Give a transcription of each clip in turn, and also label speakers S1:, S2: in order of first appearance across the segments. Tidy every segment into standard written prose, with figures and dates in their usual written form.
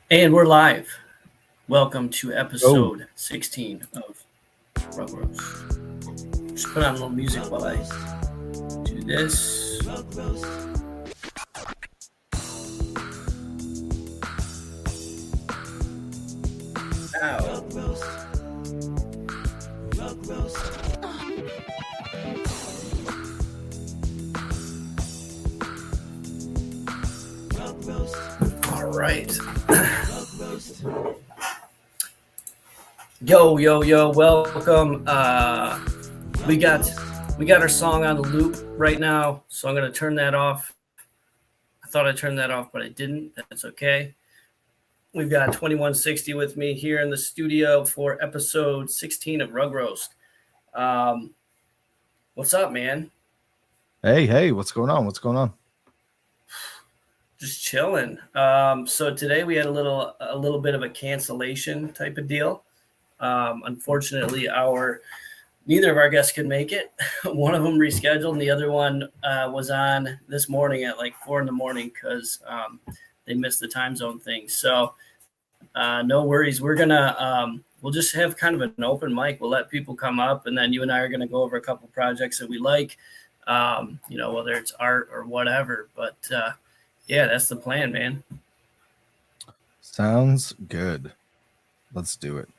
S1: And we're live. Welcome to
S2: Oh,
S1: episode 16 of RugRoast. Just put on a little music while I do this. Ow. All right. Yo, welcome. We got we got our song on the loop right now, so I'm gonna turn that off. I thought I turned that off, but I didn't. That's okay. We've got 2160 with me here in the studio for episode 16 of Rug Roast. Um, what's up, man?
S2: hey, what's going on? What's going on?
S1: Just chilling. So today we had a little bit of a cancellation type of deal. Unfortunately, our neither of our guests could make it. One of them rescheduled, and the other one was on this morning at like 4 in the morning because they missed the time zone thing. So no worries. We'll just have kind of an open mic. We'll let people come up, and then you and I are gonna go over a couple projects that we like. Whether it's art or whatever. But yeah, that's the plan, man.
S2: Sounds good. Let's do it.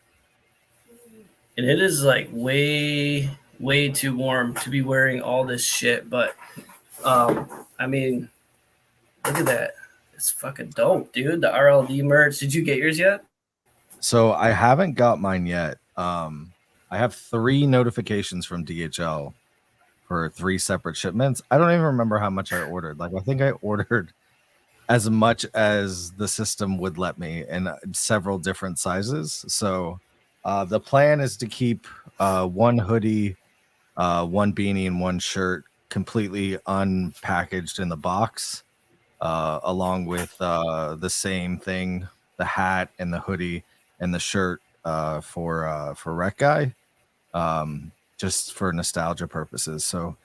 S1: And it is like way too warm to be wearing all this shit. But I mean, look at that. It's fucking dope, dude. The RLD merch. Did you get yours yet?
S2: So I haven't got mine yet. I have 3 notifications from DHL for 3 separate shipments. I don't even remember how much I ordered. Like I think I ordered as much as the system would let me in several different sizes. So the plan is to keep 1 hoodie, 1 beanie, and 1 shirt completely unpackaged in the box, along with the same thing, the hat and the hoodie and the shirt for Rec Guy, just for nostalgia purposes. So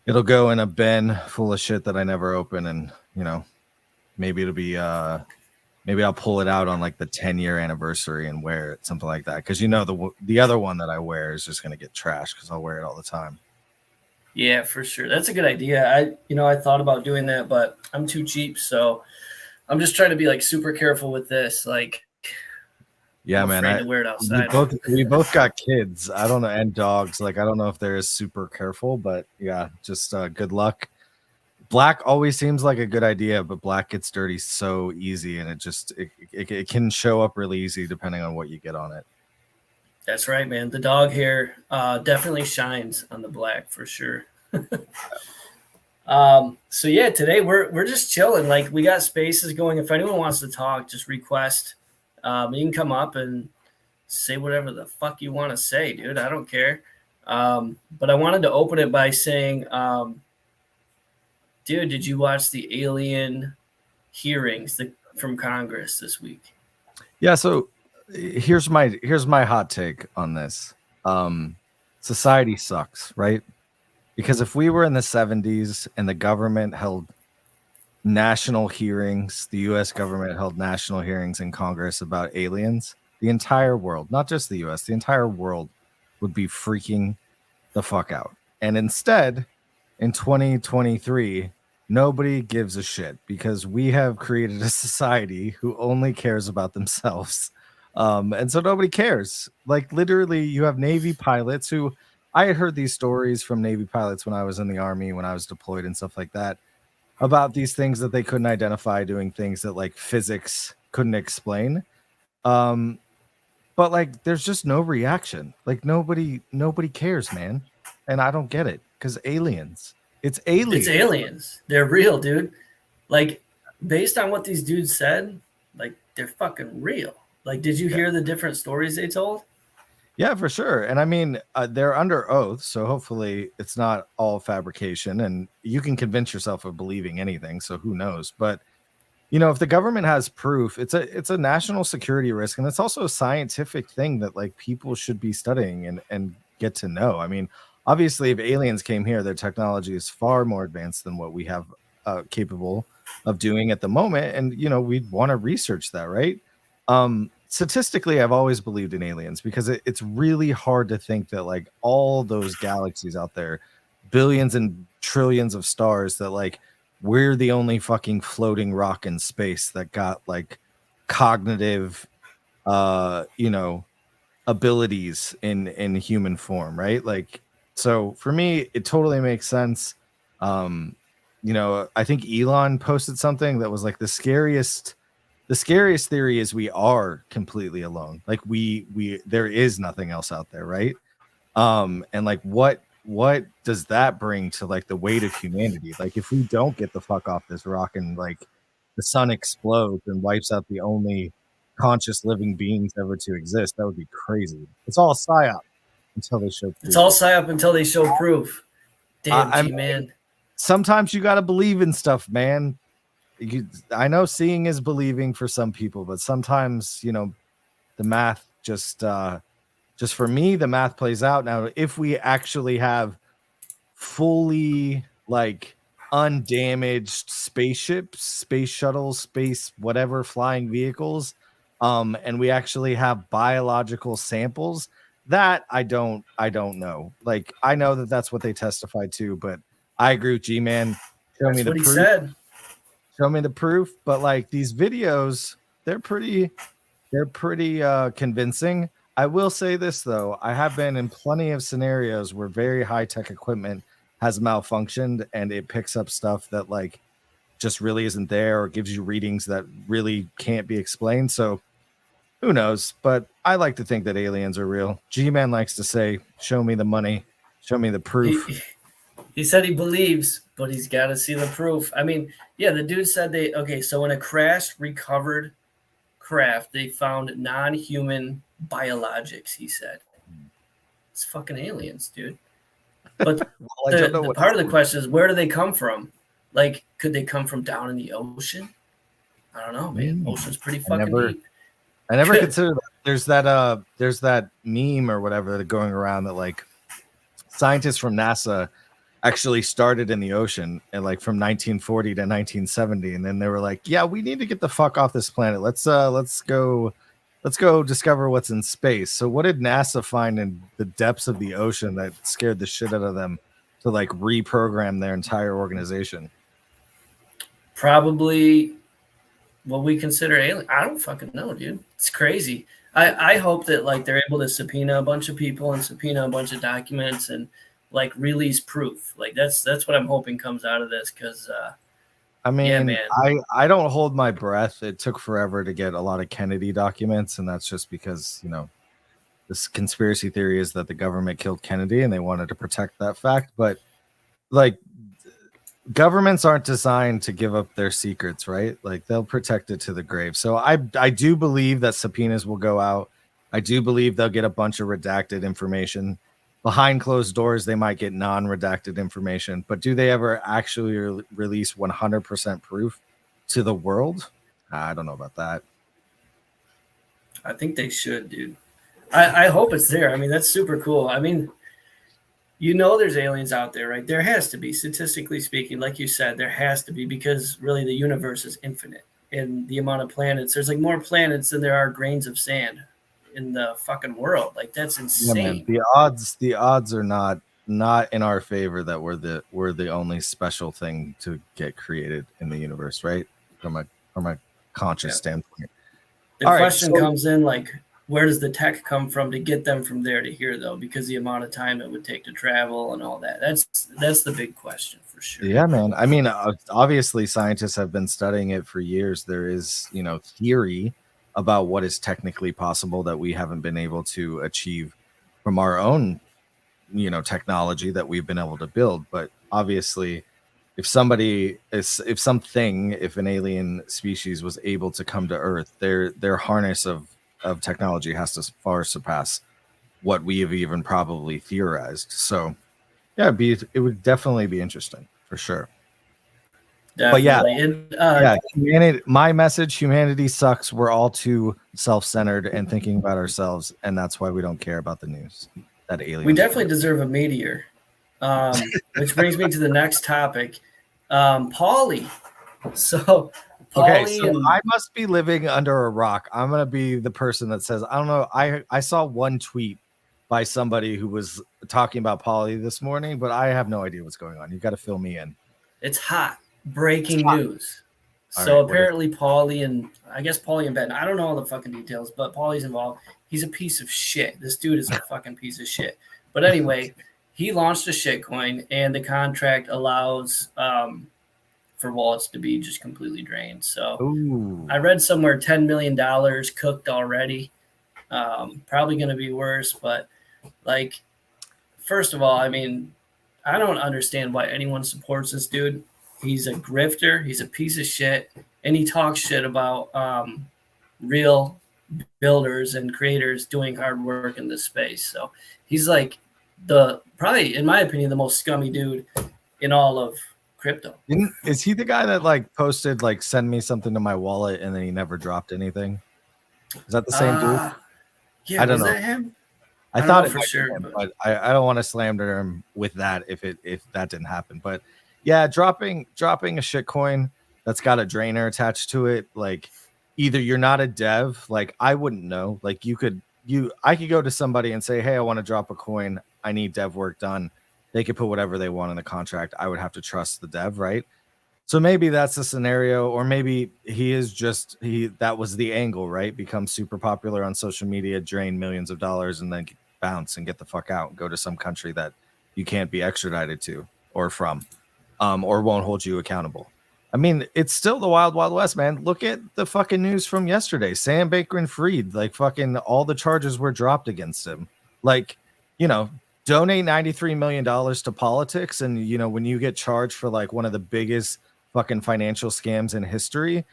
S2: it'll go in a bin full of shit that I never open, and maybe it'll be maybe I'll pull it out on like the 10-year anniversary and wear it, something like that. Because the other one that I wear is just gonna get trashed because I'll wear it all the time.
S1: Yeah, for sure. That's a good idea. I thought about doing that, but I'm too cheap, so I'm just trying to be like super careful with this. Like, I'm
S2: Yeah, man.
S1: afraid to wear it
S2: We
S1: outside.
S2: both got kids. I don't know, and dogs. Like I don't know if they're super careful, but yeah, just good luck. Black always seems like a good idea, but black gets dirty so easy, and it can show up really easy depending on what you get on it.
S1: That's right, man. The dog hair definitely shines on the black for sure. So yeah, today we're just chilling. Like we got spaces going. If anyone wants to talk, just request. You can come up and say whatever the fuck you want to say, dude. I don't care. But I wanted to open it by saying, dude, did you watch the alien hearings from Congress this week?
S2: Yeah, so here's my hot take on this. Society sucks, right? Because if we were in the 70s and the government held national hearings, the US government held national hearings in Congress about aliens, the entire world, not just the US, the entire world would be freaking the fuck out. And instead, in 2023, nobody gives a shit because we have created a society who only cares about themselves. And so nobody cares. Like literally, you have Navy pilots who I had heard these stories from Navy pilots when I was in the Army, when I was deployed and stuff like that, about these things that they couldn't identify, doing things that like physics couldn't explain. Um, but like there's just no reaction. Like nobody cares, man. And I don't get it because aliens. It's
S1: It's
S2: aliens.
S1: aliens. They're real, dude. Like based on what these dudes said, like they're fucking real. Like, did you
S2: Yeah.
S1: hear the different stories they told?
S2: Yeah, for sure. And I mean, they're under oath, so hopefully it's not all fabrication and you can convince yourself of believing anything, so who knows. But if the government has proof, it's a national security risk, and it's also a scientific thing that like people should be studying and get to know. I mean, obviously, if aliens came here, their technology is far more advanced than what we have capable of doing at the moment, and we'd want to research that, right? Statistically, I've always believed in aliens because it's really hard to think that like all those galaxies out there, billions and trillions of stars, that like we're the only fucking floating rock in space that got like cognitive abilities in human form, right? Like, so for me it totally makes sense. um I think Elon posted something that was like the scariest theory is we are completely alone, like we there is nothing else out there, right? And like what does that bring to like the weight of humanity? Like if we don't get the fuck off this rock and like the sun explodes and wipes out the only conscious living beings ever to exist, that would be crazy. It's all psyop until they show
S1: It's
S2: proof.
S1: all psyop until they show proof. Damn,
S2: I mean,
S1: G-Man.
S2: sometimes you got to believe in stuff, man. I know seeing is believing for some people, but sometimes the math just for me the math plays out. Now if we actually have fully like undamaged spaceships, space shuttles, space whatever flying vehicles, and we actually have biological samples, that I don't know. Like I know that that's what they testified to, but I agree with G-Man. Show me
S1: That's
S2: the
S1: what he
S2: proof.
S1: said.
S2: Show me the proof. But like these videos, they're pretty convincing. I will say this though, I have been in plenty of scenarios where very high tech equipment has malfunctioned and it picks up stuff that like just really isn't there, or gives you readings that really can't be explained. So who knows? But I like to think that aliens are real. G-Man likes to say, show me the money, show me the proof.
S1: He said he believes, but he's got to see the proof. I mean, yeah, the dude said so in a crash recovered craft, they found non-human biologics, he said. It's fucking aliens, dude. But
S2: Well,
S1: the part of the question is, where do they come from? Like, could they come from down in the ocean? I don't know, man. Ocean's pretty fucking deep.
S2: I never considered that. There's that meme or whatever that going around that like scientists from NASA actually started in the ocean and like from 1940 to 1970, and then they were like, yeah, we need to get the fuck off this planet. Let's go discover what's in space. So what did NASA find in the depths of the ocean that scared the shit out of them to like reprogram their entire organization?
S1: Probably what we consider alien. I don't fucking know, dude. It's crazy. I hope that like they're able to subpoena a bunch of people and subpoena a bunch of documents and like release proof. Like that's what I'm hoping comes out of this, because
S2: I mean,
S1: yeah, man.
S2: I don't hold my breath. It took forever to get a lot of Kennedy documents, and that's just because this conspiracy theory is that the government killed Kennedy and they wanted to protect that fact. But like, governments aren't designed to give up their secrets, right? Like they'll protect it to the grave. So I do believe that subpoenas will go out. I do believe they'll get a bunch of redacted information. Behind closed doors, they might get non-redacted information, but do they ever actually release 100% proof to the world? I don't know about that.
S1: I think they should, dude. I hope it's there. I mean, that's super cool. I mean, there's aliens out there, right? There has to be, statistically speaking, like you said, there has to be, because really the universe is infinite in the amount of planets. There's like more planets than there are grains of sand in the fucking world. Like that's insane.
S2: Yeah, man. The odds are not in our favor that we're the only special thing to get created in the universe, right? From a conscious standpoint.
S1: The question comes in, like, where does the tech come from to get them from there to here, though? Because the amount of time it would take to travel and all that. That's the big question for sure.
S2: Yeah, man. I mean, obviously scientists have been studying it for years. There is, theory about what is technically possible that we haven't been able to achieve from our own, technology that we've been able to build. But obviously, if an alien species was able to come to Earth, their harness of technology has to far surpass what we have even probably theorized. So yeah, it would definitely be interesting for sure.
S1: Definitely.
S2: But humanity, my message, humanity sucks. We're all too self-centered and thinking about ourselves, and that's why we don't care about the news. That aliens.
S1: We definitely deserve a meteor. Which brings me to the next topic. Paulie. So
S2: Okay,
S1: Paulie
S2: so
S1: and
S2: I must be living under a rock. I'm gonna be the person that says, I don't know. I saw one tweet by somebody who was talking about Polly this morning, but I have no idea what's going on. You got to fill me in.
S1: it's hot. Breaking
S2: hot.
S1: news.
S2: All
S1: So
S2: right, what is
S1: apparently Paulie and I guess Paulie and Ben, I don't know all the fucking details, but Paulie's involved. He's a piece of shit. This dude is a fucking piece of shit. But anyway, he launched a shitcoin and the contract allows for wallets to be just completely drained. So
S2: Ooh.
S1: I read somewhere $10 million cooked already. Probably going to be worse, but like, first of all, I mean, I don't understand why anyone supports this dude. He's a grifter. He's a piece of shit, and he talks shit about real builders and creators doing hard work in this space. So he's like the probably, in my opinion, the most scummy dude in all of crypto.
S2: Is he the guy that like posted like send me something to my wallet and then he never dropped anything? Is that the same dude?
S1: Yeah,
S2: I don't
S1: was
S2: know.
S1: that him?
S2: I
S1: don't
S2: thought
S1: know
S2: it
S1: for
S2: might
S1: sure,
S2: be him,
S1: but
S2: I don't want to slander him with that if that didn't happen. But yeah, dropping a shit coin that's got a drainer attached to it, like either you're not a dev, like I wouldn't know. Like I could go to somebody and say, hey, I want to drop a coin. I need dev work done. They could put whatever they want in the contract. I would have to trust the dev, right? So maybe that's the scenario, or maybe that was the angle, right? Become super popular on social media, drain millions of dollars, and then bounce and get the fuck out and go to some country that you can't be extradited to or from, or won't hold you accountable. I mean, it's still the wild, wild west, man. Look at the fucking news from yesterday. Sam Bankman-Fried, like fucking all the charges were dropped against him. Like, donate $93 million to politics. And, when you get charged for like one of the biggest fucking financial scams in history,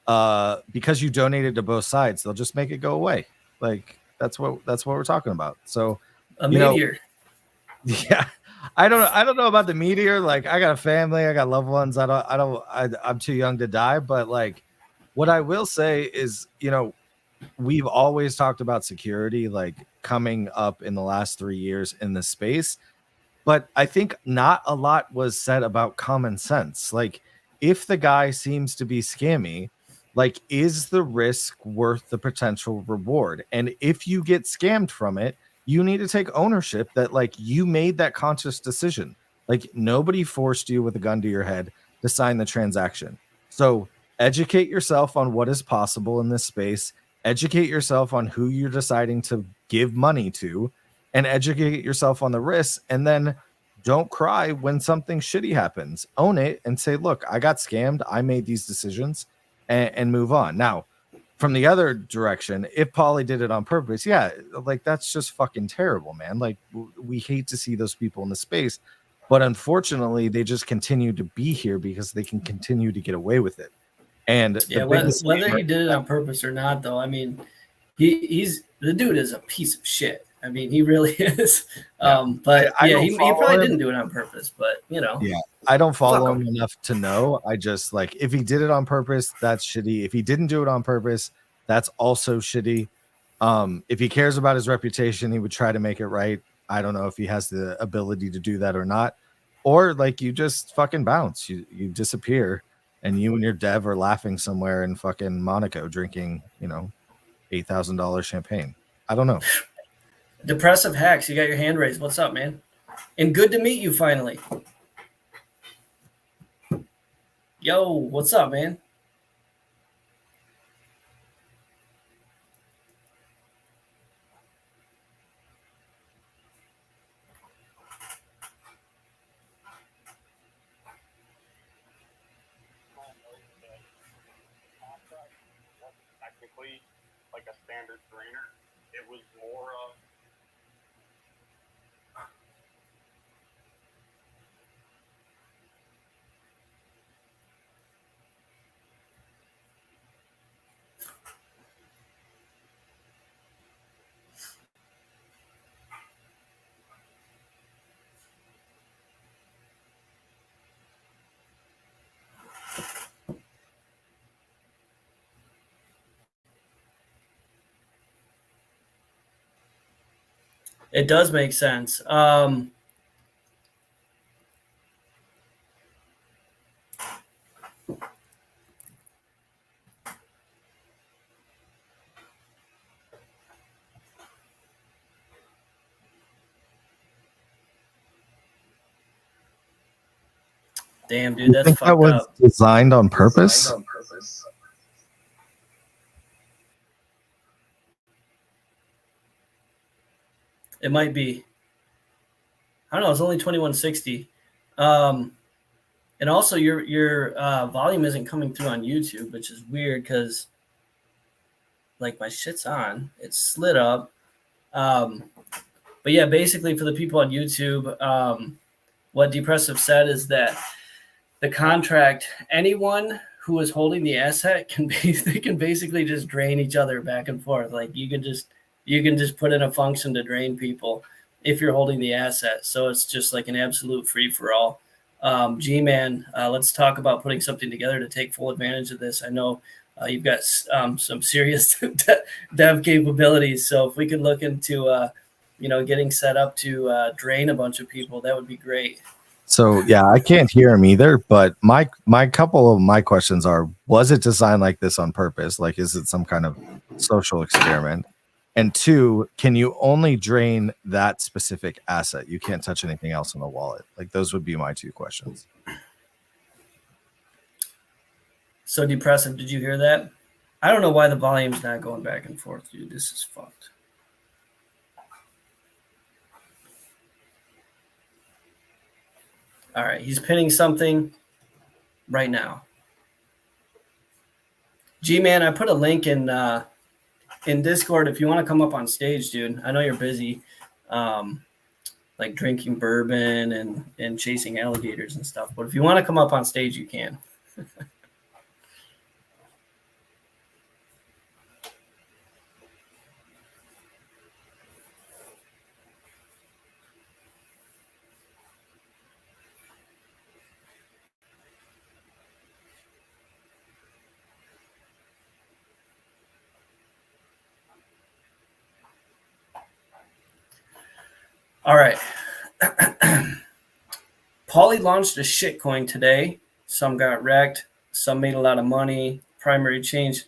S2: because you donated to both sides, they'll just make it go away. Like that's what we're talking about. So
S1: a meteor.
S2: Yeah, I don't know about the meteor. Like I got a family, I got loved ones. I'm too young to die. But like, what I will say is, we've always talked about security, like coming up in the last 3 years in the space. But I think not a lot was said about common sense. Like, if the guy seems to be scammy, like, is the risk worth the potential reward? And if you get scammed from it, you need to take ownership that, like, you made that conscious decision. Like, nobody forced you with a gun to your head to sign the transaction. So, educate yourself on what is possible in this space, educate yourself on who you're deciding to give money to, and educate yourself on the risks, and then don't cry when something shitty happens. Own it and say, look, I got scammed, I made these decisions, and move on. Now, from the other direction, if Paulie did it on purpose, yeah, like that's just fucking terrible, man. Like we hate to see those people in the space, but unfortunately they just continue to be here because they can continue to get away with it. And
S1: yeah, whether he did it on purpose or not, though, I mean, he's the dude is a piece of shit. I mean, he really is.
S2: Yeah.
S1: But
S2: I
S1: he probably didn't do it on purpose. But
S2: yeah, I don't follow him enough to know. I just like if he did it on purpose, that's shitty. If he didn't do it on purpose, that's also shitty. If he cares about his reputation, he would try to make it right. I don't know if he has the ability to do that or not. Or like you just fucking bounce, you disappear, and you and your dev are laughing somewhere in fucking Monaco drinking, $8,000 champagne. I don't know.
S1: Depressive hacks, you got your hand raised. What's up, man? And good to meet you finally. Yo, what's up, man?
S3: Technically, like a standard drainer, it was more of
S1: It does make sense. Damn, dude,
S2: You
S1: that's
S2: think that
S1: fucked
S2: was
S1: up.
S2: designed on purpose?
S1: It might be. I don't know. It's only 2160. And also, your volume isn't coming through on YouTube, which is weird because, like, my shit's on. It's slid up. But yeah, basically for the people on YouTube, what Depressive said is that the contract, anyone who is holding the asset they can basically just drain each other back and forth. Like you can just put in a function to drain people if you're holding the asset. So it's just like an absolute free for all. G-Man, let's talk about putting something together to take full advantage of this. I know you've got some serious dev capabilities. So if we could look into getting set up to drain a bunch of people, that would be great.
S2: So yeah, I can't hear him either. But my couple of my questions are: was it designed like this on purpose? Like, is it some kind of social experiment? And two, can you only drain that specific asset? You can't touch anything else in the wallet. Like, those would be my two questions.
S1: So Depressive, did you hear that? I don't know why the volume's not going back and forth, dude. This is fucked. All right, he's pinning something right now. G-Man, I put a link in Discord if you want to come up on stage, dude. I know you're busy, like drinking bourbon and chasing alligators and stuff. But if you want to come up on stage, you can. All right. Pauly launched a shitcoin today. Some got wrecked. Some made a lot of money. Primary change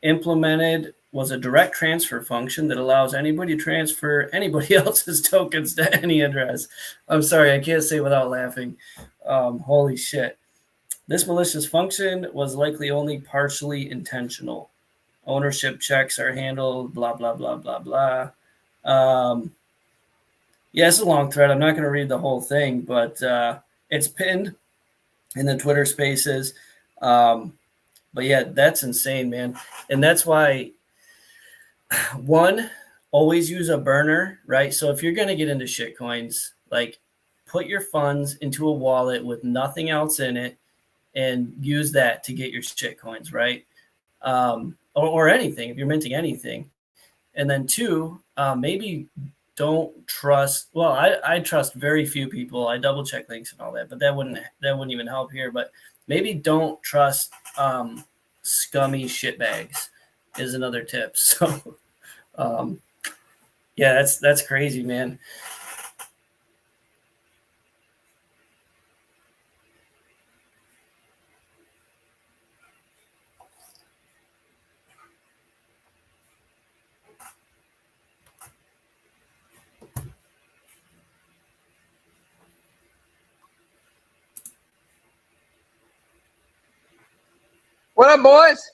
S1: implemented was a direct transfer function that allows anybody to transfer anybody else's tokens to any address. I'm sorry, I can't say without laughing. Holy shit. This malicious function was likely only partially intentional. Ownership checks are handled, blah, blah, blah, blah, blah. Yeah, it's a long thread. I'm not going to read the whole thing, but it's pinned in the Twitter spaces. But yeah, that's insane, man. And that's why, one, always use a burner, right? So if you're going to get into shitcoins, like put your funds into a wallet with nothing else in it and use that to get your shitcoins, right? Or anything, if you're minting anything. And then two, maybe don't trust. Well, I trust very few people. I double check links and all that, but that wouldn't even help here. But maybe don't trust scummy shitbags is another tip. So yeah, that's crazy, man.
S4: What up, boys?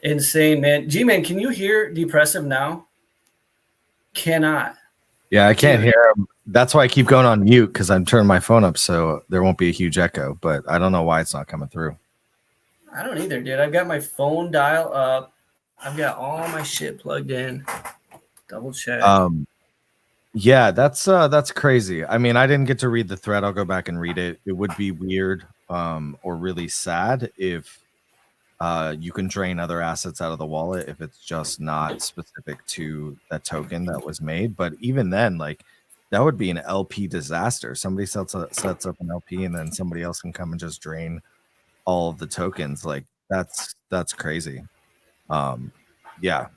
S1: Insane, man. G-Man, can you hear Depressive now? Cannot.
S2: Yeah, I can't hear him. That's why I keep going on mute, because I'm turning my phone up so there won't be a huge echo. But I don't know why it's not coming through.
S1: I don't either, dude. I've got my phone dial up. I've got all my shit plugged in. Double check.
S2: Yeah, that's crazy. I mean, I didn't get to read the thread. I'll go back and read it. It would be weird or really sad if you can drain other assets out of the wallet if it's just not specific to that token that was made. But even then, like, that would be an LP disaster. Somebody sets up an LP and then somebody else can come and just drain all of the tokens. Like, that's crazy. Yeah,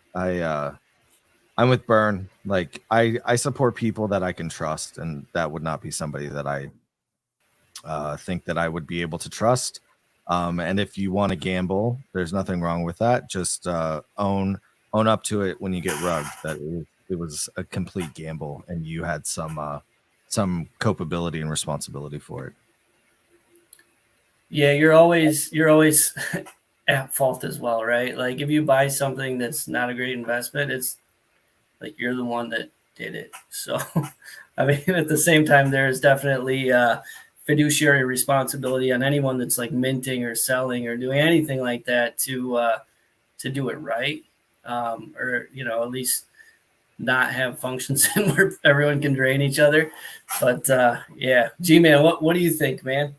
S2: I'm with Burn. Like, I support people that I can trust, and that would not be somebody that I think that I would be able to trust. And if you want to gamble, there's nothing wrong with that. Just own up to it when you get rugged that it was a complete gamble and you had some some culpability and responsibility for it.
S1: Yeah, you're always at fault as well, right? Like if you buy something that's not a great investment, it's like you're the one that did it. So, I mean, at the same time, there's definitely fiduciary responsibility on anyone that's like minting or selling or doing anything like that to do it right, or at least not have functions in where everyone can drain each other. But yeah, G-Man, what do you think, man?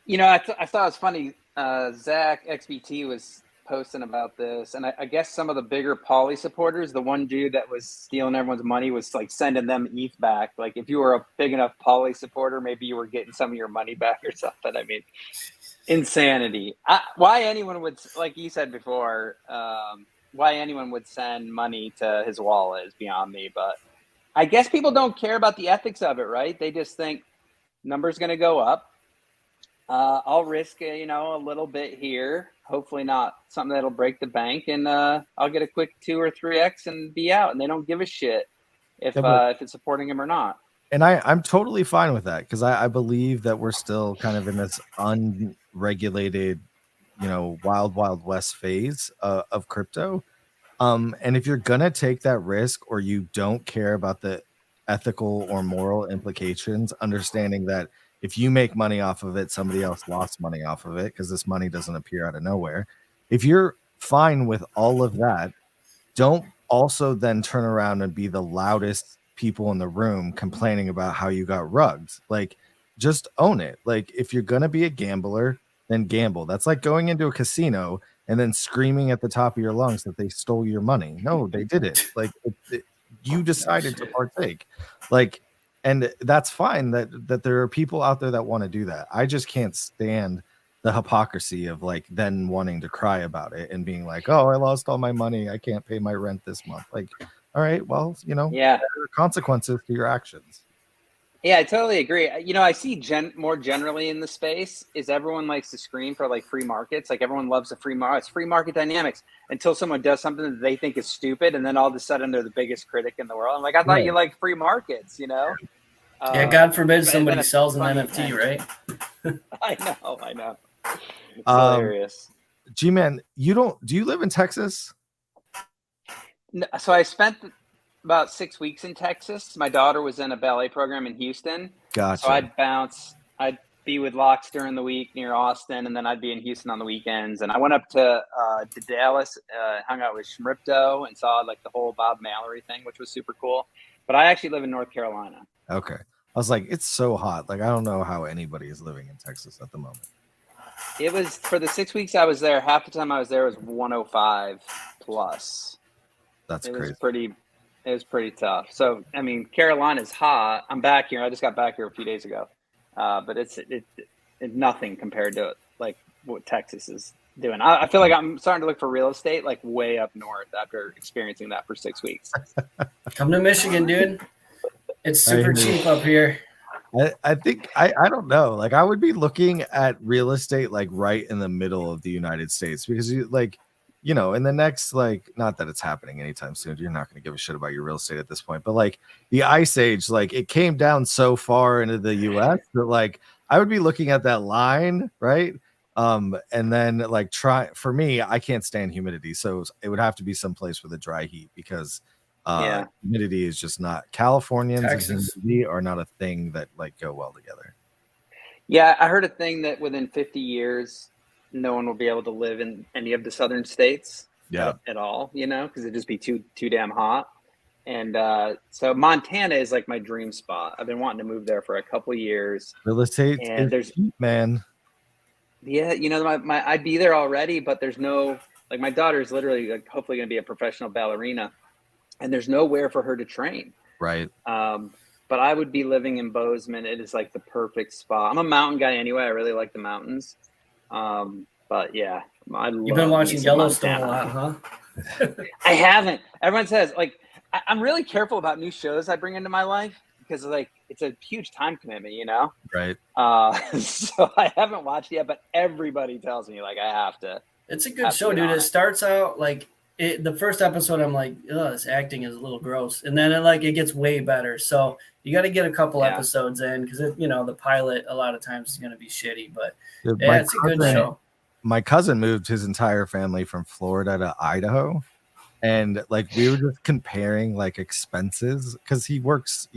S4: I thought it was funny. Zach XBT was posting about this, and I guess some of the bigger Poly supporters, the one dude that was stealing everyone's money was like sending them ETH back. Like if you were a big enough Poly supporter, maybe you were getting some of your money back or something. I mean, insanity. Why anyone would, like you said before, why anyone would send money to his wallet is beyond me. But I guess people don't care about the ethics of it, right? They just think number's going to go up. I'll risk a little bit here. Hopefully not something that'll break the bank, and I'll get a quick 2 or 3x and be out. And they don't give a shit if it's supporting him or not.
S2: And I'm totally fine with that because I believe that we're still kind of in this unregulated, wild west phase of crypto. And if you're gonna take that risk or you don't care about the ethical or moral implications, understanding that if you make money off of it, somebody else lost money off of it because this money doesn't appear out of nowhere. If you're fine with all of that, don't also then turn around and be the loudest people in the room complaining about how you got rugged. Like, just own it. Like, if you're gonna be a gambler, then gamble. That's like going into a casino and then screaming at the top of your lungs that they stole your money. No, they didn't. Like, you decided to partake. Like, and that's fine that there are people out there that want to do that. I just can't stand the hypocrisy of like then wanting to cry about it and being like, oh, I lost all my money. I can't pay my rent this month. Like, all right, well,
S4: Yeah,
S2: there are consequences to your actions.
S4: Yeah, I totally agree. I see more generally in the space is everyone likes to scream for like free markets. Like everyone loves the free market. It's free market dynamics until someone does something that they think is stupid, and then all of a sudden they're the biggest critic in the world. I'm like, I thought you liked free markets,
S1: Yeah, God forbid somebody sells an NFT,
S4: thing.
S1: right?
S4: I know. It's hilarious.
S2: G-Man, do you live in Texas?
S4: No, so I spent about 6 weeks in Texas. My daughter was in a ballet program in Houston.
S2: Gotcha.
S4: So I'd bounce. I'd be with Locks during the week near Austin, and then I'd be in Houston on the weekends. And I went up to Dallas, hung out with Schmripto, and saw like the whole Bob Mallory thing, which was super cool. But I actually live in North Carolina.
S2: Okay. I was like, it's so hot. Like, I don't know how anybody is living in Texas at the moment.
S4: It was, for the 6 weeks I was there, half the time I was there was 105 plus.
S2: That's crazy.
S4: It was pretty tough. So, I mean, Carolina's hot. I'm back here. I just got back here a few days ago. But it's nothing compared to like what Texas is doing. I feel like I'm starting to look for real estate like way up north after experiencing that for 6 weeks.
S1: Come to Michigan, dude. It's super cheap up here.
S2: I think I don't know. Like, I would be looking at real estate like right in the middle of the United States because in the next, like, not that it's happening anytime soon. You're not going to give a shit about your real estate at this point, but like the Ice Age, like it came down so far into the US that like I would be looking at that line, right? And then like for me, I can't stand humidity. So it would have to be someplace with a dry heat because humidity is just not. Californians and humidity are not a thing that like go well together.
S4: Yeah, I heard a thing that within 50 years, no one will be able to live in any of the southern states at all, because it'd just be too damn hot. And so Montana is like my dream spot. I've been wanting to move there for a couple of years.
S2: Real estate
S4: and there's
S2: cheap, man.
S4: Yeah, I'd be there already, but there's no, like, my daughter's literally like hopefully going to be a professional ballerina, and there's nowhere for her to train.
S2: Right.
S4: But I would be living in Bozeman. It is like the perfect spot. I'm a mountain guy anyway. I really like the mountains. But yeah,
S1: you've been watching Yellowstone a lot, huh?
S4: I haven't. Everyone says, like, I'm really careful about new shows I bring into my life because like it's a huge time commitment,
S2: Right.
S4: So I haven't watched it yet, but everybody tells me like I have to.
S1: It's a good show, dude. It starts out like the first episode, I'm like, oh, this acting is a little gross, and then it gets way better. So you got to get a couple episodes in because the pilot a lot of times is going to be shitty, but
S2: Dude,
S1: yeah, it's a good show.
S2: My cousin moved his entire family from Florida to Idaho, and like we were just comparing like expenses because he works,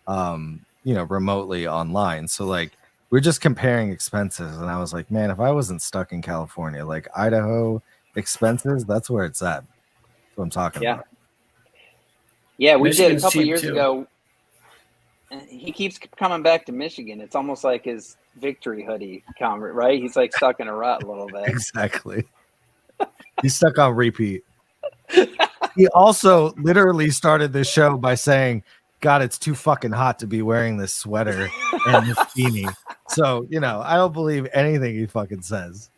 S2: remotely online. So like we're just comparing expenses, and I was like, man, if I wasn't stuck in California, like Idaho expenses, that's where it's at. That's what I'm talking about.
S4: Yeah, we did a
S1: Michigan's
S4: couple
S1: cheap,
S4: years
S1: too.
S4: ago. And he keeps coming back to Michigan. It's almost like his victory hoodie comment, right? He's like stuck in a rut a little bit.
S2: Exactly. He's stuck on repeat. He also literally started this show by saying, God, it's too fucking hot to be wearing this sweater and this beanie. So, I don't believe anything he fucking says.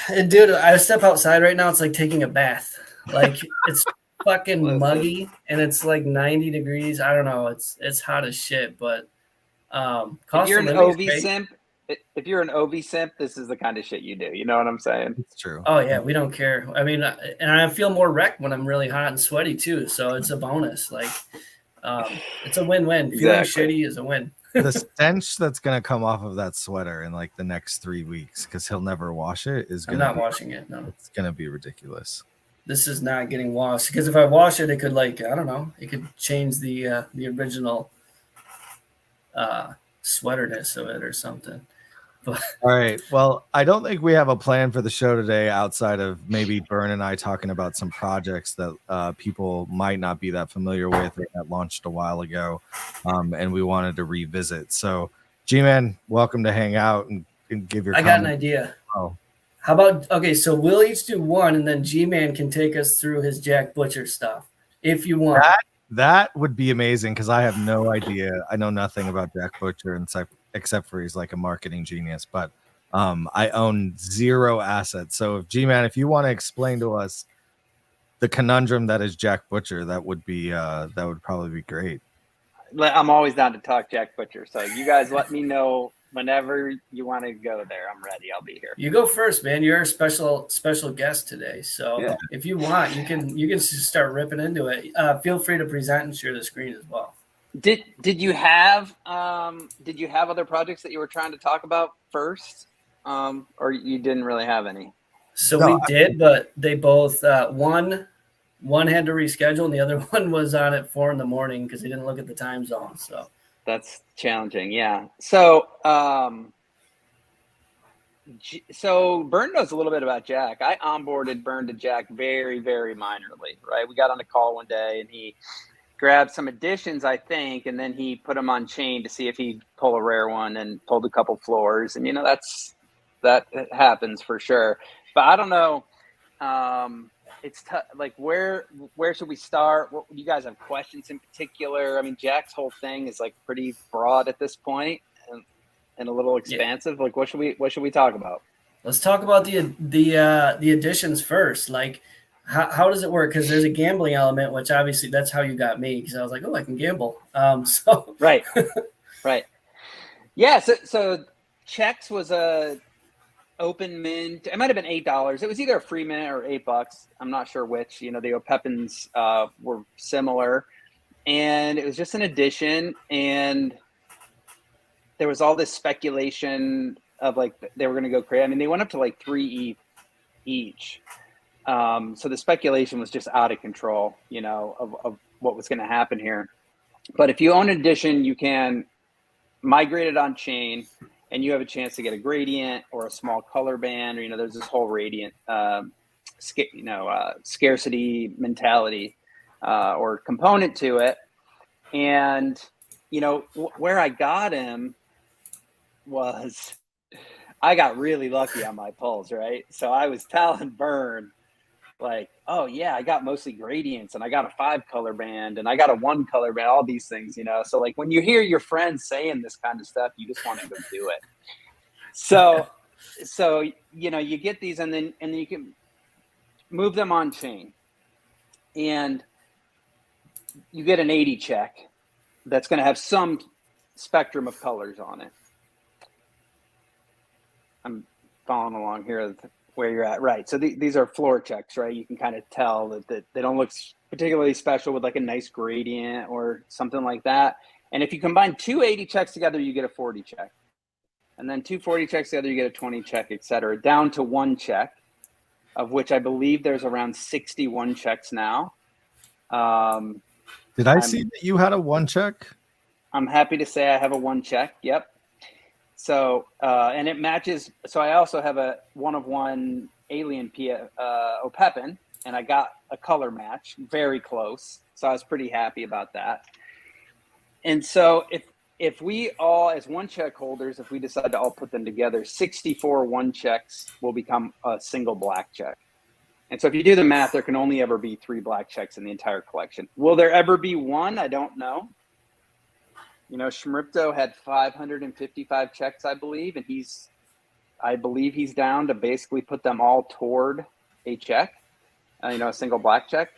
S1: And dude, I step outside right now. It's like taking a bath. Like it's fucking muggy and it's like 90 degrees. I don't know. It's hot as shit, but
S4: if you're an OV simp, this is the kind of shit you do. You know what I'm saying?
S2: It's true.
S1: Oh yeah, we don't care. I mean, and I feel more wrecked when I'm really hot and sweaty too. So it's a bonus. Like it's a win-win. Feeling shitty is a win.
S2: The stench that's gonna come off of that sweater in like the next 3 weeks, because he'll never wash it, is gonna.
S1: I'm not washing it. No,
S2: it's gonna be ridiculous.
S1: This is not getting washed because if I wash it, it could I don't know, it could change the original sweaterness of it or something.
S2: All right. Well, I don't think we have a plan for the show today outside of maybe Bern and I talking about some projects that people might not be that familiar with or that launched a while ago, and we wanted to revisit. So, G-Man, welcome to hang out and give your
S1: I got an idea.
S2: Oh.
S1: How about, so we'll each do one, and then G-Man can take us through his Jack Butcher stuff, if you want.
S2: That would be amazing, because I have no idea. I know nothing about Jack Butcher except for he's like a marketing genius, but I own zero assets. So if G-Man, if you want to explain to us the conundrum that is Jack Butcher, that would probably be great.
S4: I'm always down to talk Jack Butcher. So you guys let me know whenever you want to go there. I'm ready. I'll be here.
S1: You go first, man. You're a special guest today. So if you want, you can start ripping into it. Feel free to present and share the screen as well.
S4: Did you have other projects that you were trying to talk about first, or you didn't really have any?
S1: So we did, but they both one had to reschedule, and the other one was on at 4 a.m. because he didn't look at the time zone. So
S4: that's challenging, yeah. So so Bern knows a little bit about Jack. I onboarded Bern to Jack very, very minorly, right? We got on a call one day, and he grabbed some additions, I think, and then he put them on chain to see if he'd pull a rare one, and pulled a couple floors. And that happens for sure. But I don't know. It's like where should we start? What you guys have questions in particular? I mean, Jack's whole thing is like pretty broad at this point and a little expansive. Like what should we talk about?
S1: Let's talk about the additions first. Like how does it work? Because there's a gambling element, which obviously that's how you got me, because I was like, oh, I can gamble. So
S4: right. Yeah. So checks was a open mint. It might have been $8. It was either a free mint or $8. I'm not sure which. The O'Peppins were similar, and it was just an addition. And there was all this speculation of like they were going to go crazy. I mean, they went up to like 3 ETH each. So the speculation was just out of control, of what was going to happen here. But if you own an edition, you can migrate it on chain, and you have a chance to get a gradient or a small color band, or there's this whole radiant, scarcity mentality or component to it. And where I got him was I got really lucky on my pulls, right? So I was telling Bern, like, oh yeah, I got mostly gradients, and I got a 5 color band, and I got a 1 color band, all these things, So like when you hear your friends saying this kind of stuff, you just want to go do it. So you get these, and then you can move them on chain, and you get an 80 check that's going to have some spectrum of colors on it. I'm following along here. where you're at, right? So these are floor checks, right? You can kind of tell that they don't look particularly special with like a nice gradient or something like that. And if you combine 2 80 checks together, you get a 40 check. And then 2 40 checks together, you get a 20 check, et cetera, down to 1 check, of which I believe there's around 61 checks now.
S2: Did I see that you had a 1 check?
S4: I'm happy to say I have a 1 check. Yep. So, and it matches. So I also have a 1-of-1 alien Opepin, and I got a color match, very close. So I was pretty happy about that. And so if we all, as 1 check holders, if we decide to all put them together, 64 1 checks will become a single black check. And so if you do the math, there can only ever be 3 black checks in the entire collection. Will there ever be 1? I don't know. You know, Schmripto had 555 checks, I believe, and I believe he's down to basically put them all toward a check, a single black check.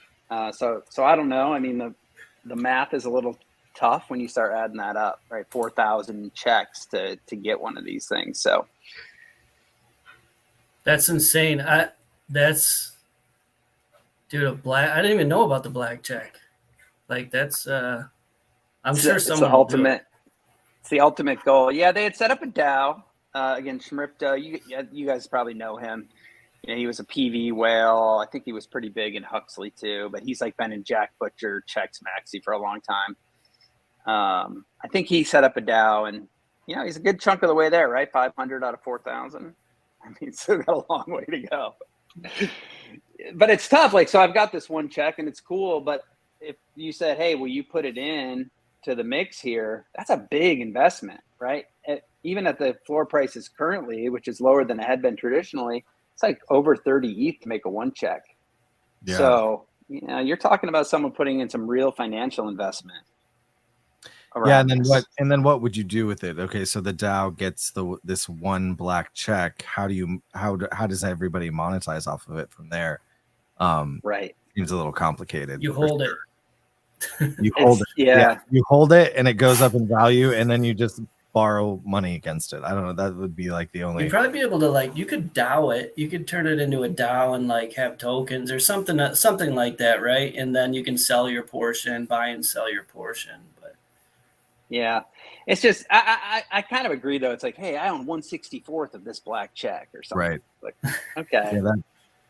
S4: So I don't know. I mean, the math is a little tough when you start adding that up, right? 4,000 checks to get one of these things. So
S1: That's insane. Dude, I didn't even know about the black check. Like that's I'm sure someone will do it.
S4: It's the ultimate goal. Yeah, they had set up a DAO. Again, Schmripto, you guys probably know him. You know, he was a PV whale. I think he was pretty big in Huxley too, but he's like been in Jack Butcher, Checks Maxi for a long time. I think he set up a DAO, and he's a good chunk of the way there, right? 500 out of 4,000. I mean, still got a long way to go. But it's tough. Like, so I've got this 1 check, and it's cool. But if you said, "Hey, will you put it in to the mix here?" That's a big investment, right? Even at the floor prices currently, which is lower than it had been traditionally, it's like over 30 ETH to make a 1 check. Yeah. So, you're talking about someone putting in some real financial investment.
S2: Yeah, and then what would you do with it? Okay, so the DAO gets this 1 black check. How does everybody monetize off of it from there?
S4: Right.
S2: Seems a little complicated.
S1: You hold it.
S2: You hold it.
S4: Yeah.
S2: You hold it and it goes up in value, and then you just borrow money against it. I don't know. That would be like the only.
S1: You'd probably be able to you could DAO it. You could turn it into a DAO and have tokens or something like that, right? And then you can sell your portion, buy and sell your portion. But
S4: yeah, it's just I kind of agree though. It's like, hey, I own 1/64 of this black check or something.
S2: Right.
S4: Like, okay.
S2: Yeah,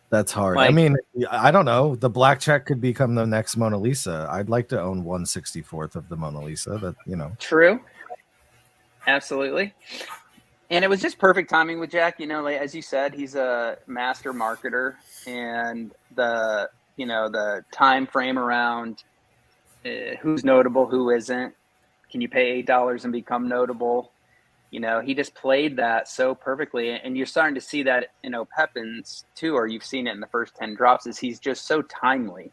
S2: that's hard. I mean, I don't know. The black check could become the next Mona Lisa. I'd like to own 1/64 of the Mona Lisa.
S4: True. Absolutely. And it was just perfect timing with Jack. As you said, he's a master marketer, and the time frame around who's notable, who isn't. Can you pay $8 and become notable? He just played that so perfectly, and you're starting to see that in Opepins too, or you've seen it in the first 10 drops. Is he's just so timely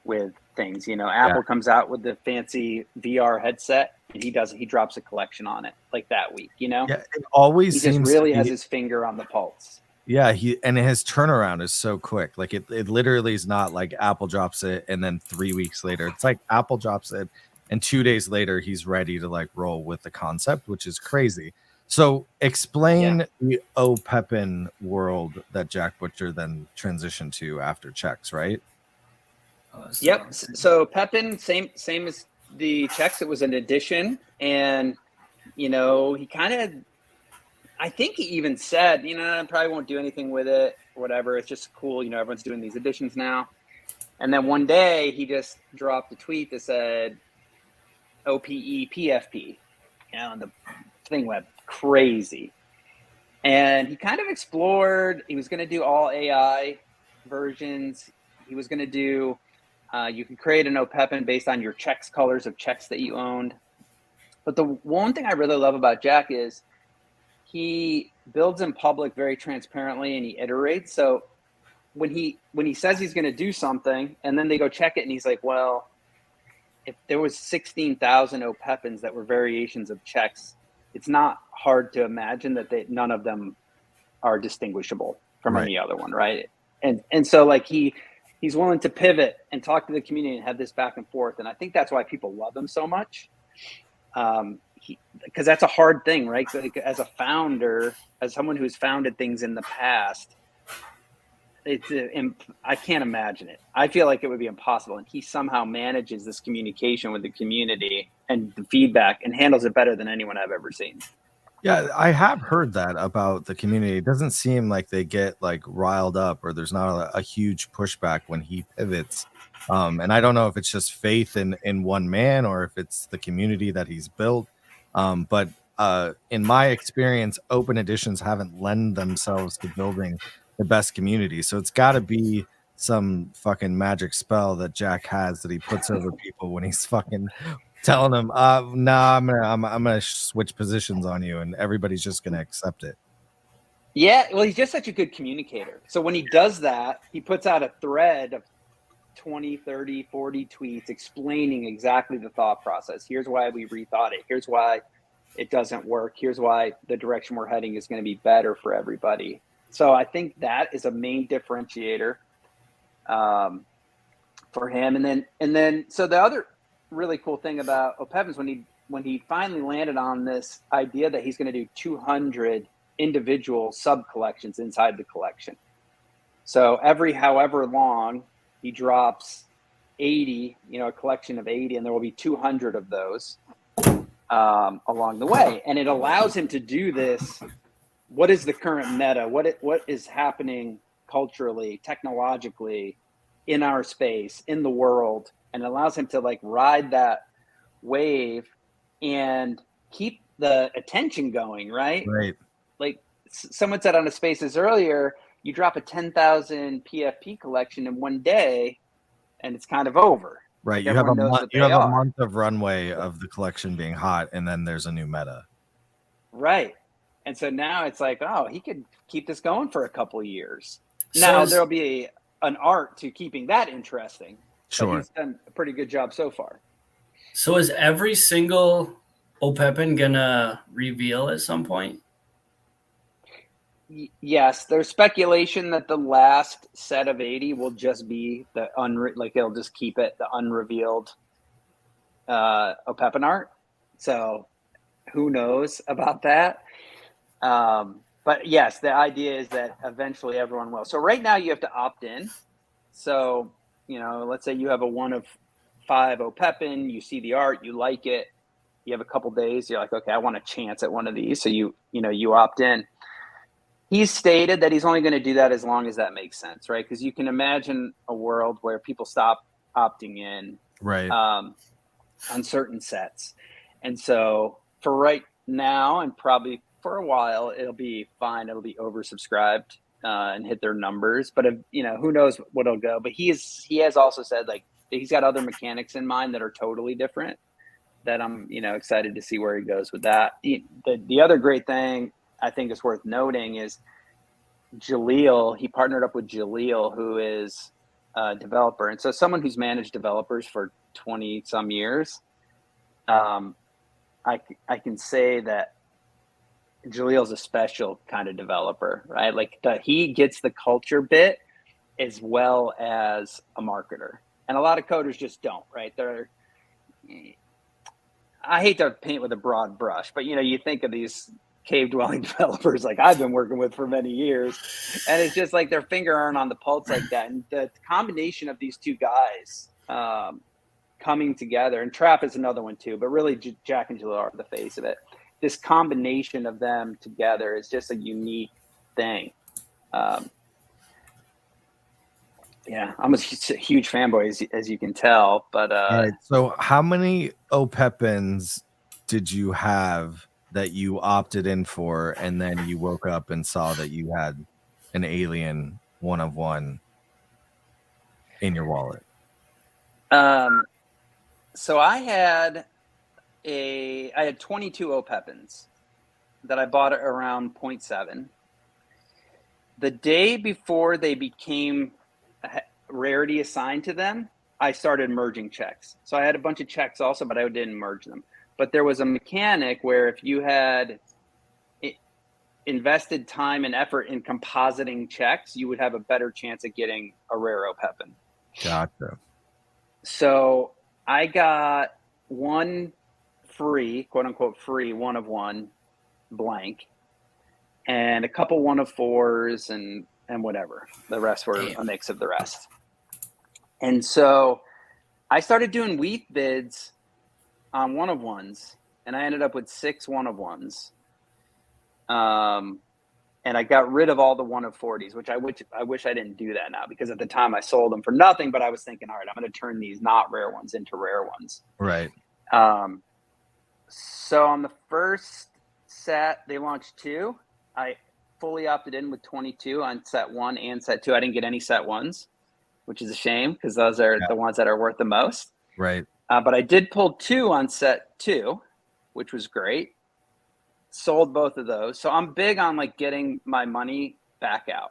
S4: with things. Apple comes out with the fancy VR headset, and he drops a collection on it like that week.
S2: Yeah, it always
S4: he
S2: seems
S4: just really has his finger on the pulse.
S2: Yeah, and his turnaround is so quick. Like it literally is not like Apple drops it and then 3 weeks later. It's like Apple drops it, and 2 days later, he's ready to roll with the concept, which is crazy. So explain the Opepin world that Jack Butcher then transitioned to after Checks, right?
S4: Yep. So Pepin, same as the Checks. It was an addition, and he kind of, I think he even said, I probably won't do anything with it, whatever. It's just cool. Everyone's doing these additions now. And then one day he just dropped a tweet that said, OPE PFP, and the thing went crazy. And he kind of explored, he was going to do all AI versions. He was going to do, you can create an Opepin based on your checks colors of checks that you owned. But the one thing I really love about Jack is he builds in public very transparently, and he iterates. So when he says he's going to do something and then they go check it and he's like, well, if there was 16,000 Opepins that were variations of checks, it's not hard to imagine that none of them are distinguishable from any other one, right? And so he's willing to pivot and talk to the community and have this back and forth. And I think that's why people love him so much. Because that's a hard thing, right? As a founder, as someone who's founded things in the past, I can't imagine it. I feel like it would be impossible. And he somehow manages this communication with the community and the feedback and handles it better than anyone I've ever seen.
S2: Yeah, I have heard that about the community. It doesn't seem like they get like riled up, or there's not a huge pushback when he pivots. And I don't know if it's just faith in one man or if it's the community that he's built. But in my experience, open editions haven't lend themselves to building the best community. So it's got to be some fucking magic spell that Jack has that he puts over people when he's fucking telling them, nah, I'm gonna switch positions on you, and everybody's just gonna accept it.
S4: Yeah, well, he's just such a good communicator. So when he does that, he puts out a thread of 20, 30, 40 tweets explaining exactly the thought process. Here's why we rethought it. Here's why it doesn't work. Here's why the direction we're heading is going to be better for everybody. So I think that is a main differentiator for him. And then so the other really cool thing about O'Pepin's when he finally landed on this idea that he's going to do 200 individual sub collections inside the collection. So every however long he drops 80, a collection of 80, and there will be 200 of those along the way. And it allows him to do this. What is the current meta? What is happening culturally, technologically, in our space, in the world? And it allows him to like ride that wave and keep the attention going, right?
S2: Right.
S4: Like someone said on the Spaces earlier, you drop a 10,000 PFP collection in one day and it's kind of over.
S2: Right.
S4: Like
S2: You have a
S4: everyone knows
S2: month.
S4: what
S2: You
S4: they
S2: have a
S4: are.
S2: month of runway of the collection being hot, and then there's a new meta.
S4: Right. And so now it's like, oh, he could keep this going for a couple of years.
S1: So
S4: Now
S1: is-
S4: there'll be an art to keeping that interesting. But
S2: Sure.
S4: he's done a pretty good job so far.
S1: So is every single O'Pepin gonna reveal at some point?
S4: Yes, there's speculation that the last set of 80 will just be the like they'll just keep it the unrevealed O'Pepin art. So who knows about that? But yes, the idea is that eventually everyone will. So right now you have to opt in. So, let's say you have a 1 of 5 O'Pepin, you see the art, you like it, you have a couple days, you're like, okay, I want a chance at one of these. So you opt in. He's stated that he's only going to do that as long as that makes sense, right? Because you can imagine a world where people stop opting in
S2: Right.
S4: on certain sets. And so for right now, and probably for a while, it'll be fine. It'll be oversubscribed and hit their numbers. But who knows what it'll go. But he has also said like he's got other mechanics in mind that are totally different. That I'm excited to see where he goes with that. The other great thing I think is worth noting is Jaleel. He partnered up with Jaleel, who is a developer, and so someone who's managed developers for 20 some years. I can say that Jaleel's a special kind of developer, right? Like he gets the culture bit as well as a marketer, and a lot of coders just don't, right? I hate to paint with a broad brush, but you think of these cave dwelling developers like I've been working with for many years, and it's just like their finger aren't on the pulse like that. And the combination of these two guys coming together, and Trap is another one too, but really Jack and Jaleel are the face of it. This combination of them together is just a unique thing. Yeah, I'm a huge fanboy, as you can tell. But
S2: All right. So how many O'Pepins did you have that you opted in for, and then you woke up and saw that you had an alien 1 of 1 in your wallet?
S4: So I had 22 O'Pepins that I bought at around 0.7. The day before they became rarity assigned to them, I started merging checks. So I had a bunch of checks also, but I didn't merge them. But there was a mechanic where if you had invested time and effort in compositing checks, you would have a better chance at getting a rare O'Pepin.
S2: Gotcha.
S4: So I got one free, quote unquote free, 1 of 1 blank, and a couple 1 of 4s and and whatever. The rest were a mix of the rest. And so I started doing wheat bids on one of ones, and I ended up with 6 one of ones. And I got rid of all the 1 of 40s, which I wish I didn't do that now, because at the time I sold them for nothing, but I was thinking, all right, I'm going to turn these not rare ones into rare ones.
S2: Right.
S4: So on the first set, they launched 2. I fully opted in with 22 on set 1 and set 2. I didn't get any set 1s, which is a shame, because those are the ones that are worth the most.
S2: Right.
S4: But I did pull 2 on set 2, which was great. Sold both of those. So I'm big on like getting my money back out.